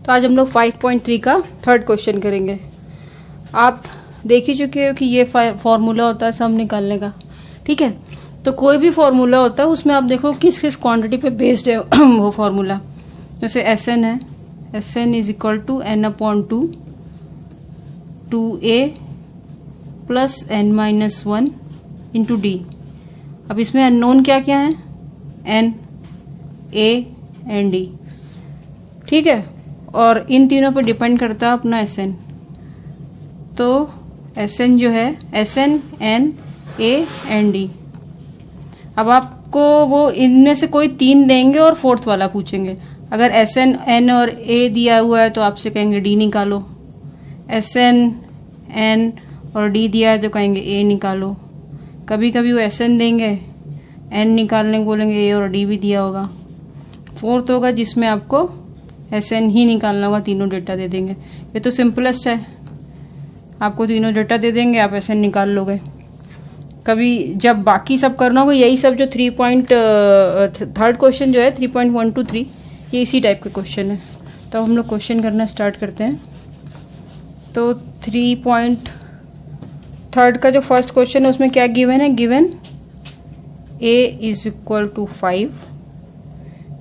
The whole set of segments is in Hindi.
तो आज हम लोग 5.3 का थर्ड क्वेश्चन करेंगे। आप देख ही चुके हो कि ये फॉर्मूला होता है सम निकालने का, ठीक है। तो कोई भी फॉर्मूला होता है उसमें आप देखो किस किस क्वांटिटी पे बेस्ड है वो फॉर्मूला। जैसे एस एन है, S N is equal to N upon two A plus N minus one into D. अब इसमें अननोन क्या क्या है, एन, ए एंड डी, ठीक है। और इन तीनों पर डिपेंड करता है अपना एस एन। तो एस एन जो है S N, N, A and D. अब आपको वो इनमें से कोई तीन देंगे और फोर्थ वाला पूछेंगे। अगर एस एन, एन और ए दिया हुआ है तो आपसे कहेंगे डी निकालो। एस एन, एन और डी दिया है तो कहेंगे ए निकालो। कभी कभी वो एस एन देंगे, एन निकालने को बोलेंगे, ए और डी भी दिया होगा। फोर्थ होगा जिसमें आपको एस एन ही निकालना होगा, तीनों डेटा दे देंगे। ये तो सिंपलेस्ट है, आपको तीनों डेटा दे देंगे, आप एस एन निकाल लोगे। कभी जब बाकी सब करना होगा, यही सब जो थर्ड क्वेश्चन जो है 3.123, ये इसी टाइप के क्वेश्चन है। तो हम लोग क्वेश्चन करना स्टार्ट करते हैं। तो 3.3 का जो फर्स्ट क्वेश्चन है उसमें क्या गिवन है, given a is equal to 5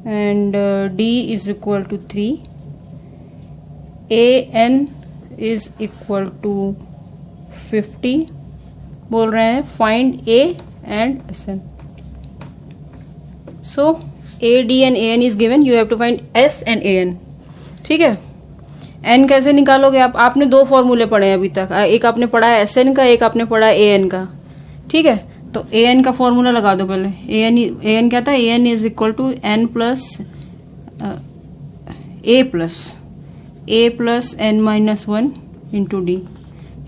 and d is equal to 3, an is equal to 50। बोल रहे हैं find a and sn। So a, d and an is given, you have to find s and an, ठीक है। n कैसे निकालोगे आप? आपने दो फॉर्मूले पढ़े हैं अभी तक, एक आपने पढ़ा है sn का, एक आपने पढ़ा है an का, ठीक है। तो an का फॉर्मूला लगा दो पहले। an क्या था, an is equal to n plus a plus n minus one into D,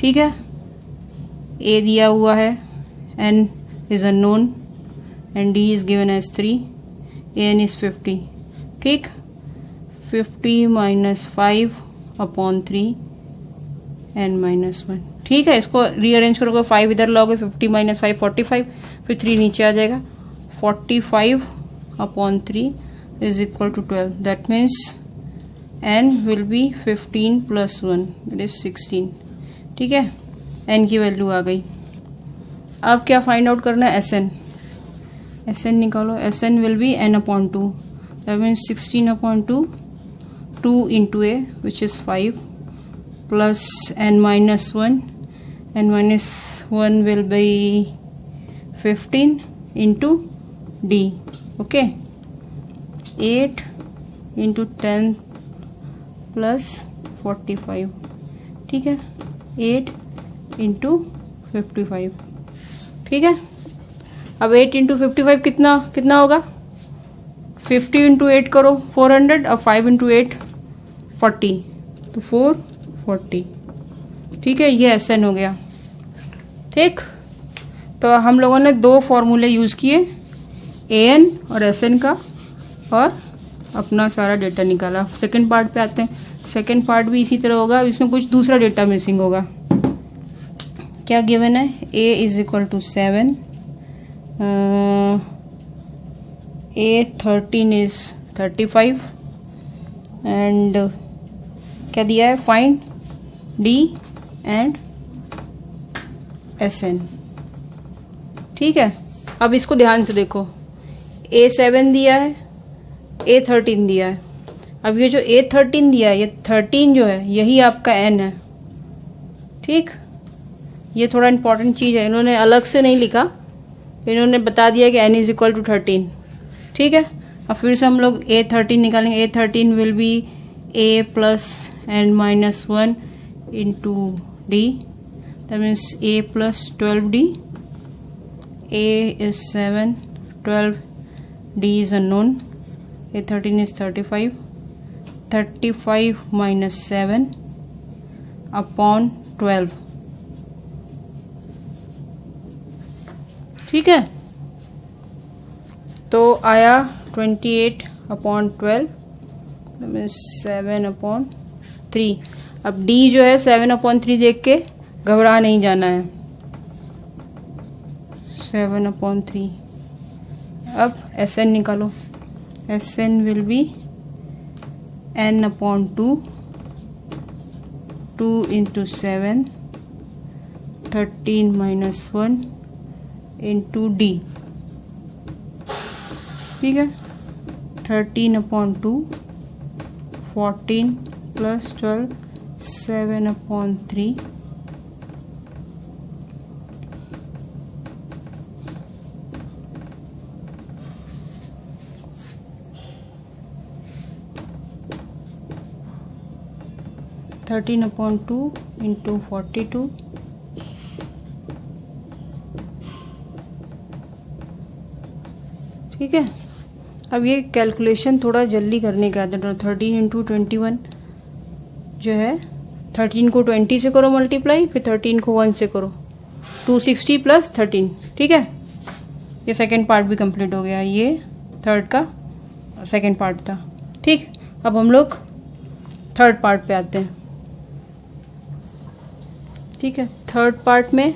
ठीक है। a दिया हुआ है, n is unknown and d is given as 3, an is 50, ठीक। 50 minus 5 upon 3 n minus one, ठीक है। इसको रीअरेंज करोगे, 5 इधर लाओगे, 50 माइनस 5 45, फिर 3 नीचे आ जाएगा। 45 upon 3 is equal to 12, that means n will be 15 plus 1, it is 16, ठीक है। n की वैल्यू आ गई। अब क्या फाइंड आउट करना है, एस एन निकालो। S N will be n upon 2, that means 16 upon 2 into A which is 5 plus n minus 1, n minus 1 will be 15 into d, okay। 8 into 10 plus 45, ठीक है। 8 into 55, ठीक है। अब 8 into 55 कितना होगा, 50 into 8 करो 400, अब 5 into 8 40, तो 440, ठीक है। ये एस एन हो गया, ठीक। तो हम लोगों ने दो फॉर्मूले यूज़ किए, ए एन और एस एन का, और अपना सारा डेटा निकाला। सेकंड पार्ट पे आते हैं। सेकंड पार्ट भी इसी तरह होगा, इसमें कुछ दूसरा डेटा मिसिंग होगा। क्या गिवन है, A is equal to 7, A 13 is 35 and क्या दिया है, find D and S N, ठीक है। अब इसको ध्यान से देखो, ए 7 दिया है, ए 13 दिया है। अब ये जो ए 13 दिया है, ये 13 जो है यही आपका एन है, ठीक। ये थोड़ा इंपॉर्टेंट चीज़ है, इन्होंने अलग से नहीं लिखा, इन्होंने बता दिया कि एन इज इक्वल टू 13, ठीक है। अब फिर से हम लोग ए 13 निकालेंगे। ए 13 will be a plus n minus 1 into d, that means a plus 12d, a is 7, 12, d is unknown, a 13 is 35, 35 minus 7 upon 12, ठीक है। तो आया 28 upon 12, 7/3। अब d जो है 7/3 देख के घबरा नहीं जाना है, 7/3। अब एस एन निकालो। S N will be n upon 2, 2 into 7, 13 minus 1 into d, ठीक है। 13 upon 2, 14 plus 12, 7 upon 3, thirteen upon 2 into 42, ठीक है। अब ये कैलकुलेशन थोड़ा जल्दी करने का है। 13 इंटू 21 जो है, 13 को 20 से करो मल्टीप्लाई, फिर 13 को 1 से करो, 260 प्लस 13, ठीक है। ये सेकेंड पार्ट भी कंप्लीट हो गया, ये थर्ड का सेकेंड पार्ट था, ठीक। अब हम लोग थर्ड पार्ट पे आते हैं, ठीक है। थर्ड पार्ट में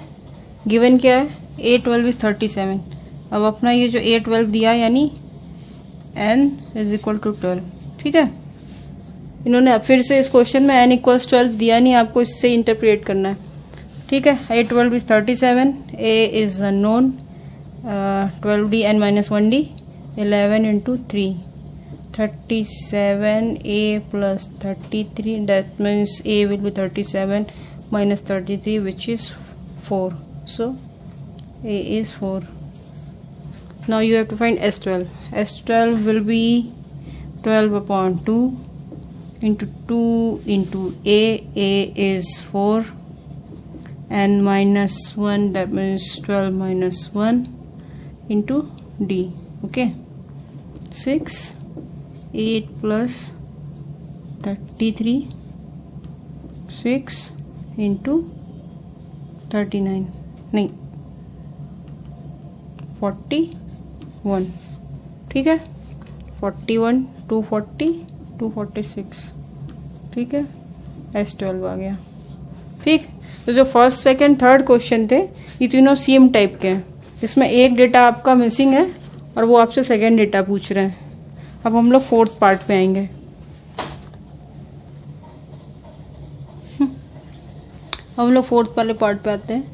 गिवन क्या है, 8 12 इज 37। अब अपना ये जो 8 12 दिया यानी n इज इक्वल टू 12, ठीक है। इन्होंने फिर से इस क्वेश्चन में n इक्वल्स 12 दिया नहीं, आपको इससे इंटरप्रेट करना है, ठीक है। 8 12 is 37, a is unknown, 12d n minus 1d, 11 into 3, 37 a plus 33, that means a will be 37 minus 33, which is 4, so a is 4. Now you have to find S12. S12 will be 12 upon 2 into 2 into a is 4, and minus 1, that means 12 minus 1 into d, okay. 6, 8 plus 33, 6 into 39, नहीं 41, ठीक है। 41, 240, 246, ठीक है। S12 आ गया, ठीक। तो जो फर्स्ट सेकंड थर्ड क्वेश्चन थे ये तीनों सेम टाइप के हैं, इसमें एक डेटा आपका मिसिंग है और वो आपसे सेकंड डेटा पूछ रहे हैं। अब हम लोग फोर्थ पार्ट पे आएंगे। अब हम लोग फोर्थ वाले पार्ट पे आते हैं।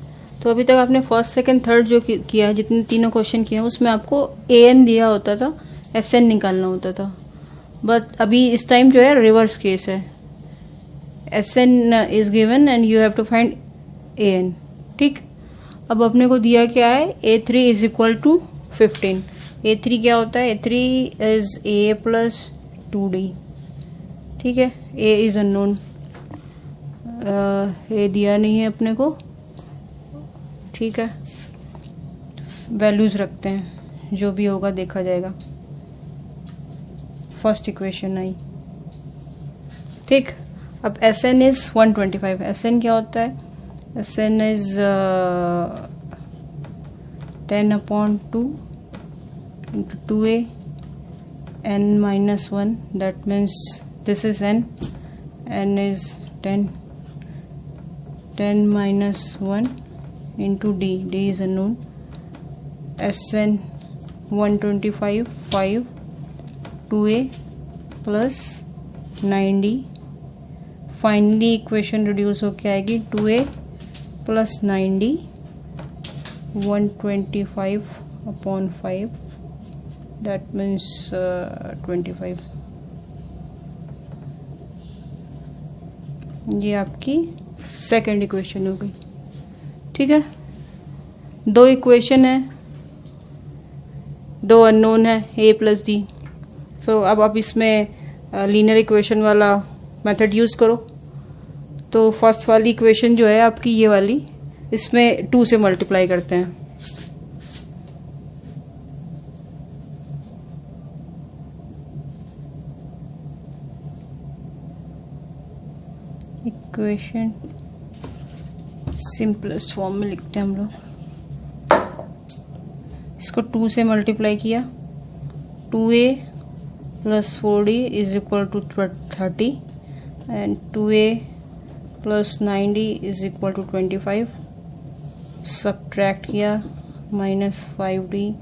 तो अभी तक आपने फर्स्ट सेकंड थर्ड जो किया, जितने तीनों क्वेश्चन किए उसमें आपको an दिया होता था, sn निकालना होता था, बट अभी इस टाइम जो है रिवर्स केस है, sn is given and you have to find an, ठीक। अब अपने को दिया क्या है, a3 is equal to 15। a3 क्या होता है, a3 is a plus 2d, ठीक है। a इज अननोन, ए दिया नहीं है अपने को, ठीक है। वैल्यूज रखते हैं, जो भी होगा देखा जाएगा। फर्स्ट इक्वेशन आई, ठीक। अब Sn इज 125। Sn क्या होता है, Sn is 10 upon 2 into 2a n minus 1, that means this is n is 10 minus 1 into d is unknown. Sn 125, 5, 2a plus 9d, finally equation reduce होके आएगी 2a plus 9d, 125 upon 5, that means 25। ये आपकी सेकेंड इक्वेशन हो गई, ठीक है। दो इक्वेशन है, दो अननोन है, a प्लस डी। सो अब आप इसमें लीनियर इक्वेशन वाला मेथड यूज़ करो। तो फर्स्ट वाली इक्वेशन जो है आपकी ये वाली, इसमें 2 से मल्टीप्लाई करते हैं। इक्वेशन सिंपलेस्ट फॉर्म में लिखते हैं हम लोग। इसको 2 से मल्टीप्लाई किया, 2a plus 4d is equal to 30 and 2a plus 9d is equal to 25। Subtract किया, minus 5d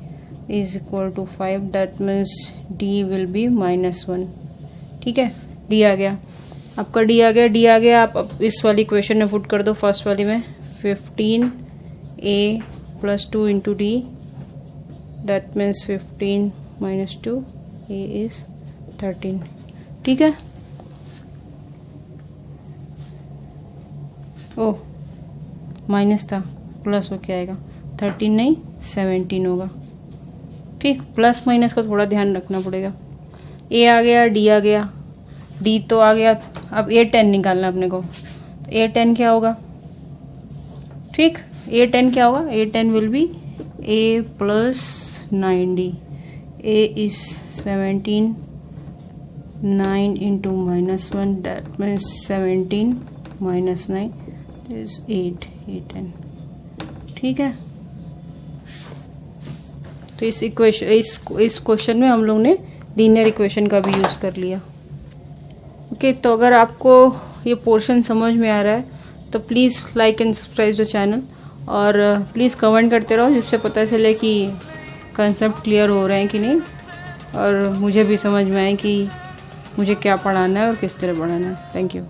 is equal to 5, that means d will be -1, ठीक है। डी आ गया, आपका डी आ गया, डी आ गया। आप अब इस वाली इक्वेशन में पुट कर दो, फर्स्ट वाली में 15a + 2 into D, that means 15 - 2 a is 13। ठीक है, ओ माइनस था, प्लस हो क्या आएगा, 13 नहीं 17 होगा। ठीक, प्लस माइनस का थोड़ा ध्यान रखना पड़ेगा। ए आ गया, डी आ गया, डी तो आ गया, अब A10 निकालना अपने को। तो A10 क्या होगा, ठीक, A10 क्या होगा, A10 will be A + 9D, A is 17, 9 into -1, that means 17 - 9 is 8, A10। ठीक है, तो इस क्वेश्चन में हम लोग ने लीनियर इक्वेशन का भी यूज़ कर लिया। ओके, तो अगर आपको ये पोर्शन समझ में आ रहा है तो please like and subscribe the channel, और प्लीज़ कमेंट करते रहो, जिससे पता चले कि कंसेप्ट क्लियर हो रहे हैं कि नहीं, और मुझे भी समझ में आए कि मुझे क्या पढ़ाना है और किस तरह पढ़ाना है। Thank you.